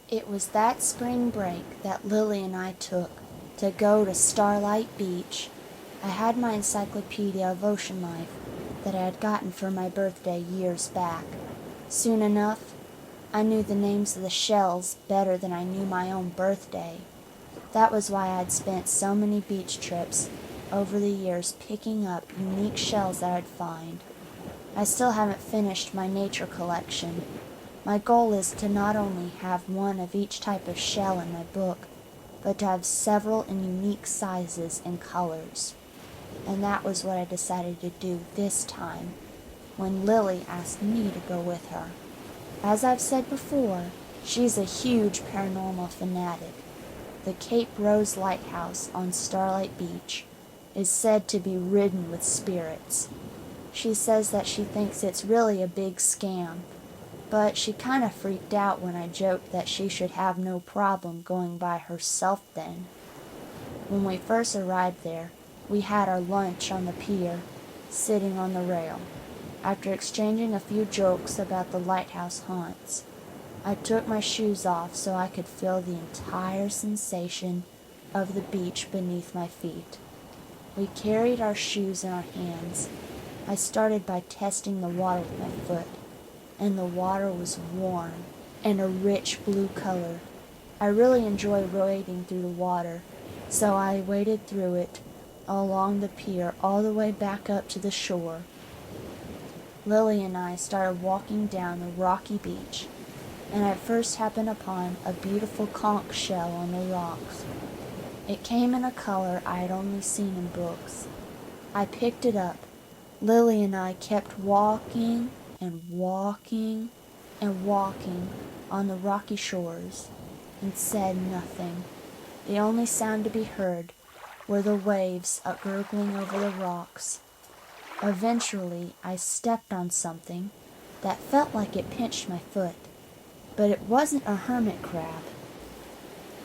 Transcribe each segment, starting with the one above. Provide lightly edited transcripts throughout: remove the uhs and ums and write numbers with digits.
It was that spring break that Lily and I took to go to Starlight Beach. I had my encyclopedia of ocean life that I had gotten for my birthday years back. Soon enough, I knew the names of the shells better than I knew my own birthday. That was why I'd spent so many beach trips over the years picking up unique shells that I'd find. I still haven't finished my nature collection. My goal is to not only have one of each type of shell in my book, but to have several in unique sizes and colors. And that was what I decided to do this time, when Lily asked me to go with her. As I've said before, she's a huge paranormal fanatic. The Cape Rose Lighthouse on Starlight Beach is said to be ridden with spirits. She says that she thinks it's really a big scam, but she kind of freaked out when I joked that she should have no problem going by herself then. When we first arrived there, we had our lunch on the pier, sitting on the rail. After exchanging a few jokes about the lighthouse haunts, I took my shoes off so I could feel the entire sensation of the beach beneath my feet. We carried our shoes in our hands. I started by testing the water with my foot, and the water was warm and a rich blue color. I really enjoy wading through the water, so I waded through it along the pier all the way back up to the shore. Lily and I started walking down the rocky beach, and I first happened upon a beautiful conch shell on the rocks. It came in a color I had only seen in books. I picked it up. Lily and I kept walking and walking and walking on the rocky shores, and said nothing. The only sound to be heard were the waves gurgling over the rocks. Eventually, I stepped on something that felt like it pinched my foot, but it wasn't a hermit crab.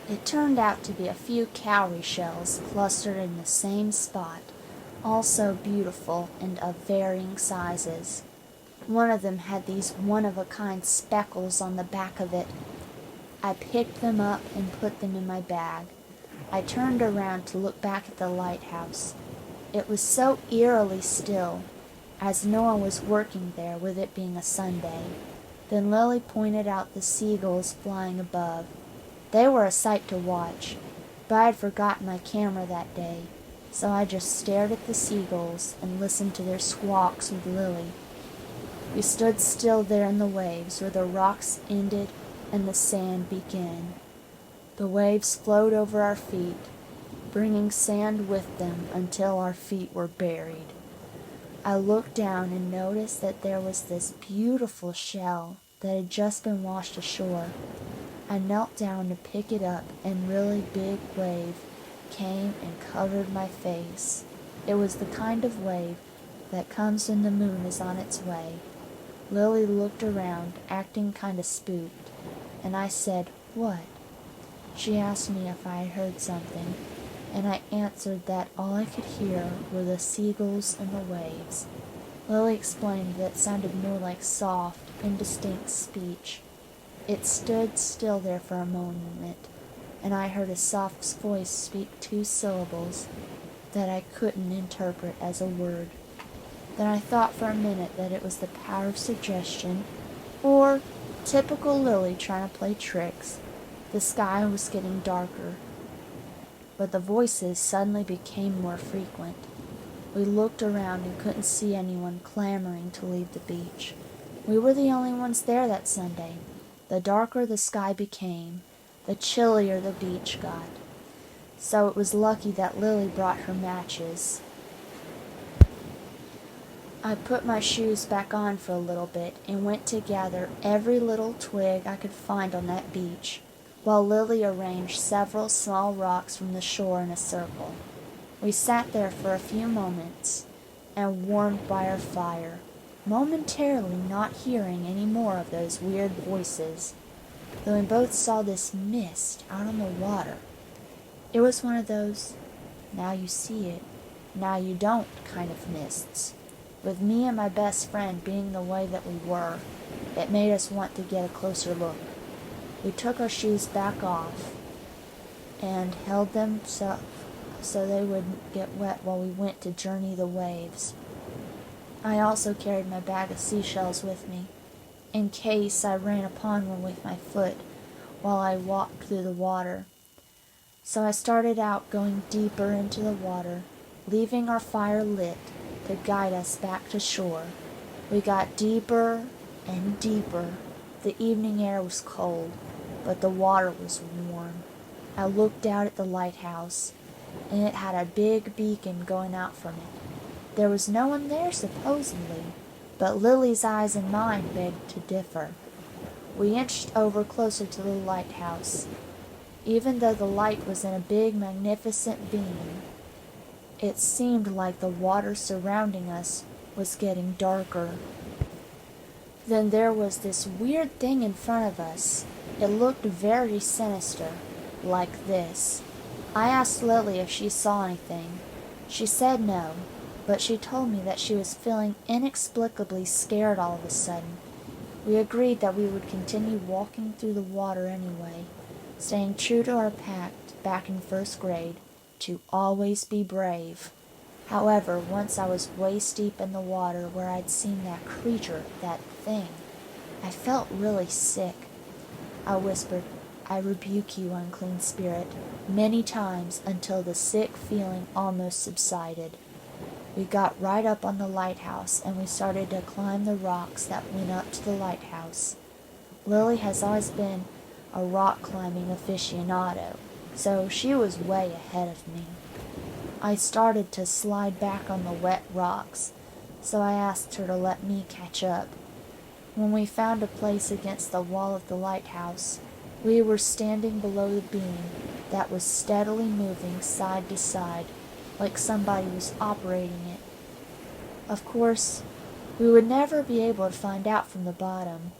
It turned out to be a few cowrie shells clustered in the same spot, also beautiful and of varying sizes. One of them had these one-of-a-kind speckles on the back of it. I picked them up and put them in my bag. I turned around to look back at the lighthouse. It was so eerily still, as no one was working there with it being a Sunday. Then Lily pointed out the seagulls flying above. They were a sight to watch, but I had forgotten my camera that day, so I just stared at the seagulls and listened to their squawks with Lily. We stood still there in the waves where the rocks ended and the sand began. The waves flowed over our feet, bringing sand with them until our feet were buried. I looked down and noticed that there was this beautiful shell that had just been washed ashore. I knelt down to pick it up, and a really big wave came and covered my face. It was the kind of wave that comes when the moon is on its way. Lily looked around, acting kind of spooked, and I said, "What?" She asked me if I had heard something, and I answered that all I could hear were the seagulls and the waves. Lily explained that it sounded more like soft, indistinct speech. It stood still there for a moment, and I heard a soft voice speak two syllables that I couldn't interpret as a word. Then I thought for a minute that it was the power of suggestion, or typical Lily trying to play tricks. The sky was getting darker, but the voices suddenly became more frequent. We looked around and couldn't see anyone clamoring to leave the beach. We were the only ones there that Sunday. The darker the sky became, the chillier the beach got. So it was lucky that Lily brought her matches. I put my shoes back on for a little bit and went to gather every little twig I could find on that beach, while Lily arranged several small rocks from the shore in a circle. We sat there for a few moments and warmed by our fire, momentarily not hearing any more of those weird voices, though we both saw this mist out on the water. It was one of those now you see it, now you don't kind of mists. With me and my best friend being the way that we were, it made us want to get a closer look. We took our shoes back off and held them so they wouldn't get wet while we went to journey the waves. I also carried my bag of seashells with me, in case I ran upon one with my foot while I walked through the water. So I started out going deeper into the water, leaving our fire lit to guide us back to shore. We got deeper and deeper. The evening air was cold, but the water was warm. I looked out at the lighthouse, and it had a big beacon going out from it. There was no one there, supposedly, but Lily's eyes and mine begged to differ. We inched over closer to the lighthouse. Even though the light was in a big, magnificent beam, it seemed like the water surrounding us was getting darker. Then there was this weird thing in front of us. It looked very sinister, like this. I asked Lily if she saw anything. She said no, but she told me that she was feeling inexplicably scared all of a sudden. We agreed that we would continue walking through the water anyway, staying true to our pact back in first grade to always be brave. However, once I was waist deep in the water where I'd seen that creature, that thing, I felt really sick. I whispered, "I rebuke you, unclean spirit," many times until the sick feeling almost subsided. We got right up on the lighthouse and we started to climb the rocks that went up to the lighthouse. Lily has always been a rock climbing aficionado, so she was way ahead of me. I started to slide back on the wet rocks, so I asked her to let me catch up. When we found a place against the wall of the lighthouse, we were standing below the beam that was steadily moving side to side, like somebody was operating it. Of course, we would never be able to find out from the bottom,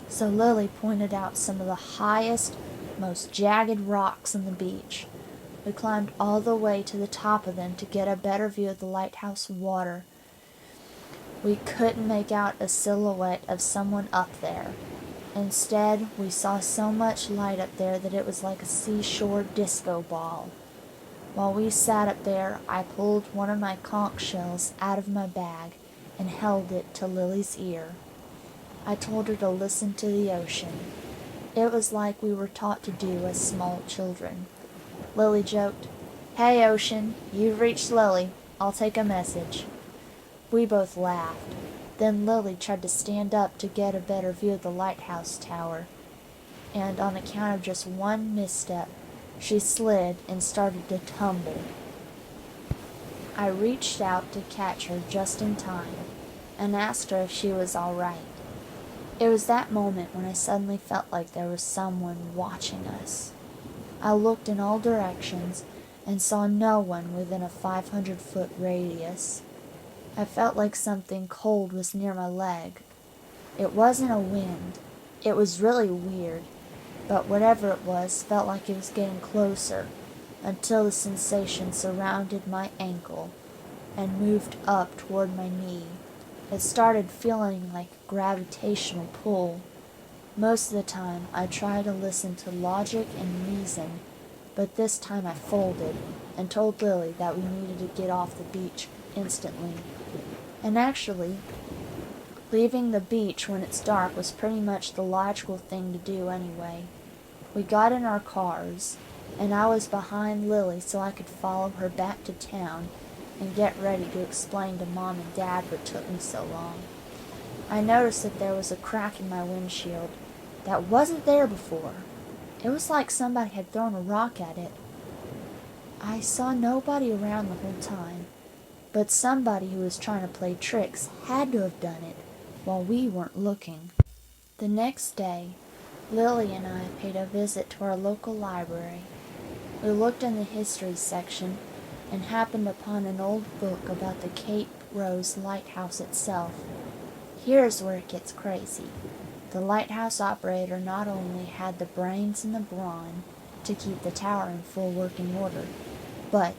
so Lily pointed out some of the highest, most jagged rocks on the beach. We climbed all the way to the top of them to get a better view of the lighthouse water. We couldn't make out a silhouette of someone up there. Instead, we saw so much light up there that it was like a seashore disco ball. While we sat up there, I pulled one of my conch shells out of my bag and held it to Lily's ear. I told her to listen to the ocean. It was like we were taught to do as small children. Lily joked, "Hey, ocean, you've reached Lily. I'll take a message." We both laughed. Then Lily tried to stand up to get a better view of the lighthouse tower, and on account of just one misstep, she slid and started to tumble. I reached out to catch her just in time and asked her if she was all right. It was that moment when I suddenly felt like there was someone watching us. I looked in all directions and saw no one within a 500-foot radius. I felt like something cold was near my leg. It wasn't a wind. It was really weird, but whatever it was felt like it was getting closer until the sensation surrounded my ankle and moved up toward my knee. It started feeling like a gravitational pull. Most of the time I tried to listen to logic and reason, but this time I folded and told Lily that we needed to get off the beach instantly. And actually, leaving the beach when it's dark was pretty much the logical thing to do anyway. We got in our cars, and I was behind Lily so I could follow her back to town and get ready to explain to Mom and Dad what took me so long. I noticed that there was a crack in my windshield that wasn't there before. It was like somebody had thrown a rock at it. I saw nobody around the whole time, but somebody who was trying to play tricks had to have done it while we weren't looking. The next day, Lily and I paid a visit to our local library. We looked in the history section and happened upon an old book about the Cape Rose lighthouse itself. Here's where it gets crazy. The lighthouse operator not only had the brains and the brawn to keep the tower in full working order, but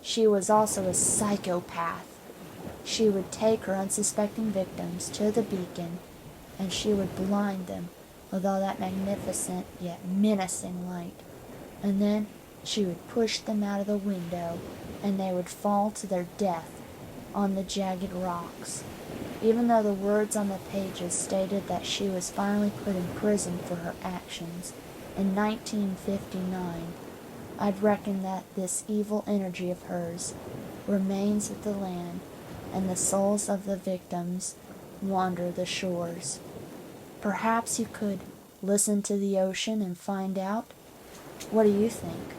she was also a psychopath. She would take her unsuspecting victims to the beacon, and she would blind them with all that magnificent yet menacing light, and then she would push them out of the window, and they would fall to their death on the jagged rocks. Even though the words on the pages stated that she was finally put in prison for her actions in 1959, I'd reckon that this evil energy of hers remains with the land, and the souls of the victims wander the shores. Perhaps you could listen to the ocean and find out. What do you think?